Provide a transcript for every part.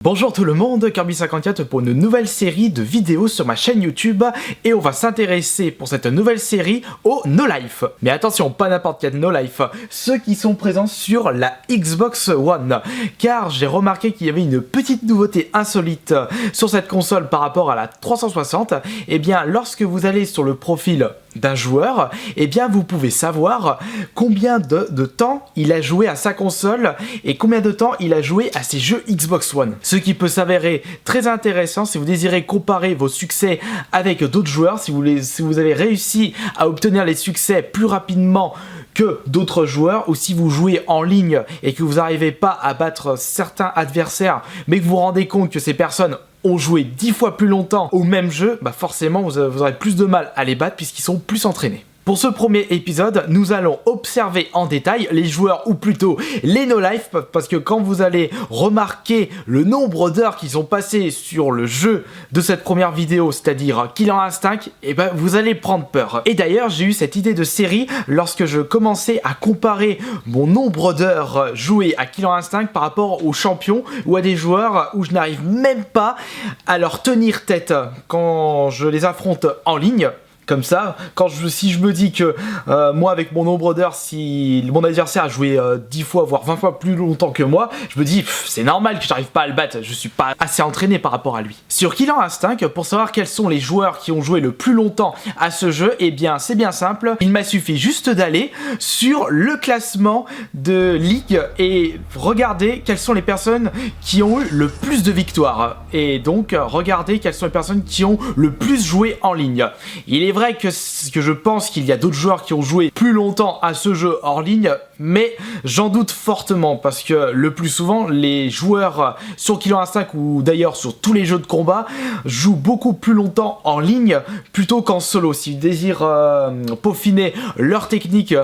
Bonjour tout le monde, Kirby54 pour une nouvelle série de vidéos sur ma chaîne YouTube et on va s'intéresser pour cette nouvelle série au No Life. Mais attention, pas n'importe quel No Life, ceux qui sont présents sur la Xbox One. Car j'ai remarqué qu'il y avait une petite nouveauté insolite sur cette console par rapport à la 360. Et bien lorsque vous allez sur le profil d'un joueur, et bien vous pouvez savoir combien de temps il a joué à sa console et combien de temps il a joué à ses jeux Xbox One. Ce qui peut s'avérer très intéressant si vous désirez comparer vos succès avec d'autres joueurs, si vous avez réussi à obtenir les succès plus rapidement que d'autres joueurs, ou si vous jouez en ligne et que vous n'arrivez pas à battre certains adversaires mais que vous vous rendez compte que ces personnes ont joué 10 fois plus longtemps au même jeu, bah forcément vous aurez plus de mal à les battre puisqu'ils sont plus entraînés. Pour ce premier épisode, nous allons observer en détail les joueurs, ou plutôt les No Life, parce que quand vous allez remarquer le nombre d'heures qu'ils ont passé sur le jeu de cette première vidéo, c'est-à-dire Killer Instinct, et ben vous allez prendre peur. Et d'ailleurs, j'ai eu cette idée de série lorsque je commençais à comparer mon nombre d'heures jouées à Killer Instinct par rapport aux champions ou à des joueurs où je n'arrive même pas à leur tenir tête quand je les affronte en ligne. Comme ça, si je me dis que moi avec mon nombre d'heures, si mon adversaire a joué 10 fois voire 20 fois plus longtemps que moi, je me dis c'est normal que j'arrive pas à le battre, je suis pas assez entraîné par rapport à lui. Sur Killer Instinct, pour savoir quels sont les joueurs qui ont joué le plus longtemps à ce jeu, eh bien c'est bien simple, il m'a suffi juste d'aller sur le classement de ligue et regarder quelles sont les personnes qui ont eu le plus de victoires. Et donc regarder quelles sont les personnes qui ont le plus joué en ligne. Il est vrai que je pense qu'il y a d'autres joueurs qui ont joué plus longtemps à ce jeu hors ligne, mais j'en doute fortement parce que le plus souvent les joueurs sur Killer Instinct ou d'ailleurs sur tous les jeux de combat jouent beaucoup plus longtemps en ligne plutôt qu'en solo. S'ils désirent peaufiner leur technique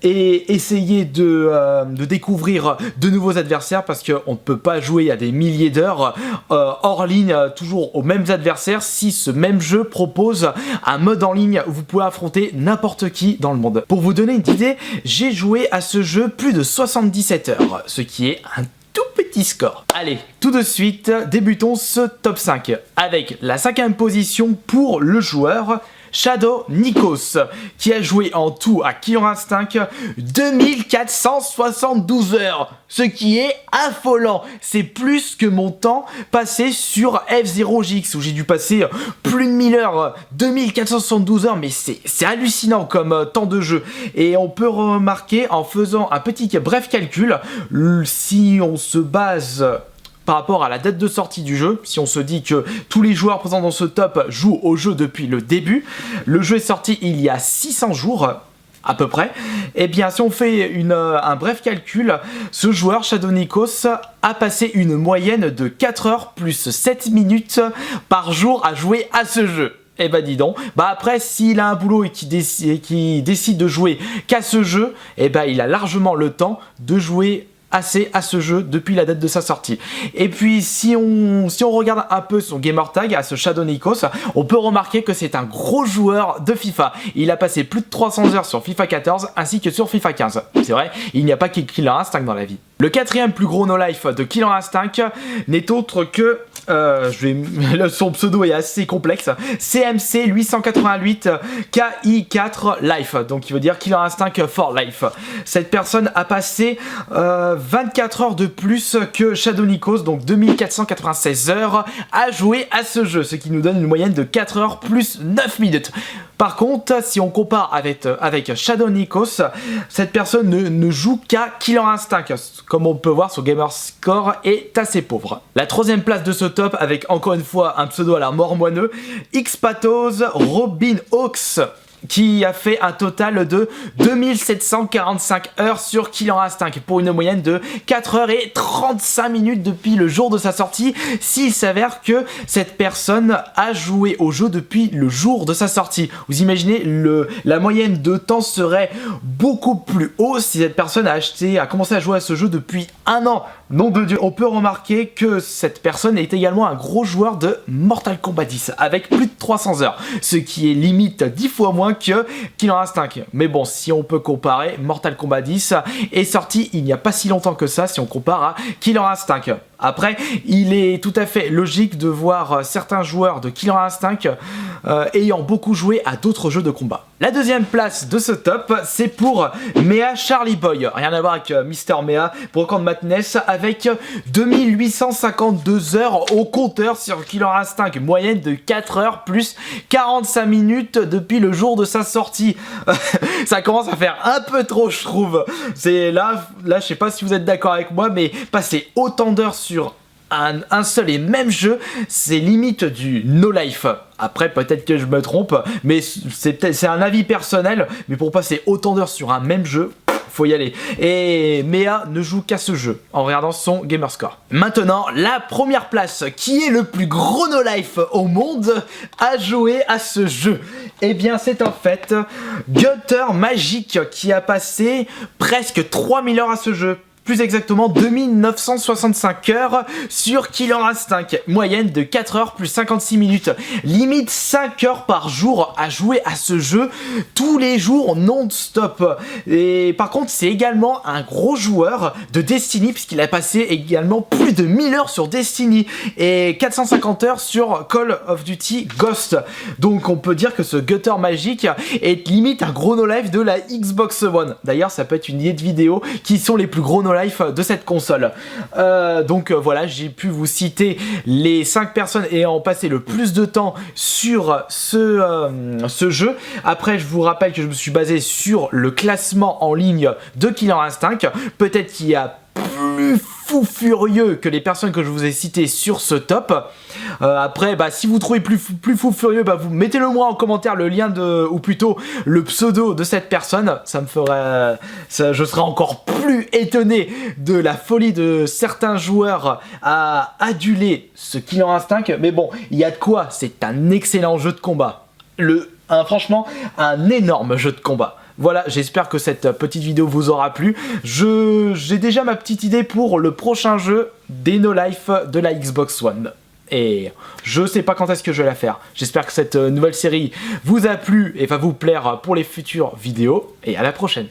et essayer de découvrir de nouveaux adversaires, parce qu'on ne peut pas jouer à des milliers d'heures hors ligne toujours aux mêmes adversaires si ce même jeu propose un mode en ligne où vous pouvez affronter n'importe qui dans le monde. Pour vous donner une idée, j'ai joué à ce jeu plus de 77 heures, ce qui est un tout petit score. Allez, tout de suite, débutons ce top 5 avec la 5e position pour le joueur Shadow Nikos, qui a joué en tout à Killer Instinct 2472 heures, ce qui est affolant. C'est plus que mon temps passé sur F0GX, où j'ai dû passer plus de 1000 heures, 2472 heures, mais c'est hallucinant comme temps de jeu. Et on peut remarquer en faisant un petit bref calcul, si on se base par rapport à la date de sortie du jeu, si on se dit que tous les joueurs présents dans ce top jouent au jeu depuis le début, le jeu est sorti il y a 600 jours à peu près, et bien si on fait un bref calcul, ce joueur Shadow Nikos a passé une moyenne de 4 heures plus 7 minutes par jour à jouer à ce jeu. Et bah dis donc, bah après s'il a un boulot et qu'il décide de jouer qu'à ce jeu, et bah il a largement le temps de jouer assez à ce jeu depuis la date de sa sortie. Et puis si on regarde un peu son gamertag à ce Shadow Nikos, on peut remarquer que c'est un gros joueur de FIFA. Il a passé plus de 300 heures sur FIFA 14 ainsi que sur FIFA 15. C'est vrai, il n'y a pas que Killer Instinct dans la vie. Le 4e plus gros No Life de Killer Instinct n'est autre que son pseudo est assez complexe, CMC 888 KI4 Life, donc il veut dire Killer Instinct for Life. Cette personne a passé 24 heures de plus que Shadow Nikos, donc 2496 heures à jouer à ce jeu, ce qui nous donne une moyenne de 4 heures plus 9 minutes. Par contre, si on compare avec Shadow Nikos, cette personne ne joue qu'à Killer Instinct. Comme on peut voir, son Gamerscore est assez pauvre. La 3e place de ce top, avec encore une fois un pseudo à la mort moineux, Xpatos Robin Hawks, qui a fait un total de 2745 heures sur Killer Instinct pour une moyenne de 4 heures et 35 minutes depuis le jour de sa sortie, s'il s'avère que cette personne a joué au jeu depuis le jour de sa sortie. Vous imaginez, la moyenne de temps serait beaucoup plus haut si cette personne a commencé à jouer à ce jeu depuis un an. Nom de Dieu. On peut remarquer que cette personne est également un gros joueur de Mortal Kombat 10 avec plus de 300 heures, ce qui est limite 10 fois moins que Killer Instinct. Mais bon, si on peut comparer, Mortal Kombat 10 est sorti il n'y a pas si longtemps que ça si on compare à Killer Instinct. Après, il est tout à fait logique de voir certains joueurs de Killer Instinct ayant beaucoup joué à d'autres jeux de combat. La deuxième place de ce top, c'est pour Mea Charlie Boy. Rien à voir avec Mister Mea pour Camp Madness, avec 2852 heures au compteur sur Killer Instinct, moyenne de 4 heures plus 45 minutes depuis le jour de sa sortie. Ça commence à faire un peu trop, je trouve. C'est là, je sais pas si vous êtes d'accord avec moi, mais passer autant d'heures sur un seul et même jeu, c'est limite du no life. Après, peut-être que je me trompe, mais c'est un avis personnel, mais pour passer autant d'heures sur un même jeu, faut y aller. Et Mea ne joue qu'à ce jeu en regardant son gamerscore. Maintenant, la première place, qui est le plus gros no life au monde à jouer à ce jeu, eh bien c'est en fait Gutter Magic qui a passé presque 3000 heures à ce jeu. Plus exactement 2965 heures sur Killer Instinct, moyenne de 4 heures plus 56 minutes, limite 5 heures par jour à jouer à ce jeu tous les jours non-stop. Et par contre c'est également un gros joueur de Destiny puisqu'il a passé également plus de 1000 heures sur Destiny et 450 heures sur Call of Duty Ghost. Donc on peut dire que ce Gutter Magic est limite un gros no-life de la Xbox One. D'ailleurs ça peut être une idée de vidéo qui sont les plus gros no-life de cette console. Voilà, j'ai pu vous citer les 5 personnes ayant passé le plus de temps sur ce jeu. Après, je vous rappelle que je me suis basé sur le classement en ligne de Killer Instinct. Peut-être qu'il y a plus fou furieux que les personnes que je vous ai citées sur ce top. Après, si vous trouvez plus fou furieux, vous mettez-le moi en commentaire le lien ou plutôt le pseudo de cette personne. Ça me ferait, je serais encore plus étonné de la folie de certains joueurs à aduler ce Killer Instinct. Mais bon, il y a de quoi. C'est un excellent jeu de combat. Franchement, un énorme jeu de combat. Voilà, j'espère que cette petite vidéo vous aura plu. J'ai déjà ma petite idée pour le prochain jeu des No Life de la Xbox One. Et je sais pas quand est-ce que je vais la faire. J'espère que cette nouvelle série vous a plu et va vous plaire pour les futures vidéos. Et à la prochaine.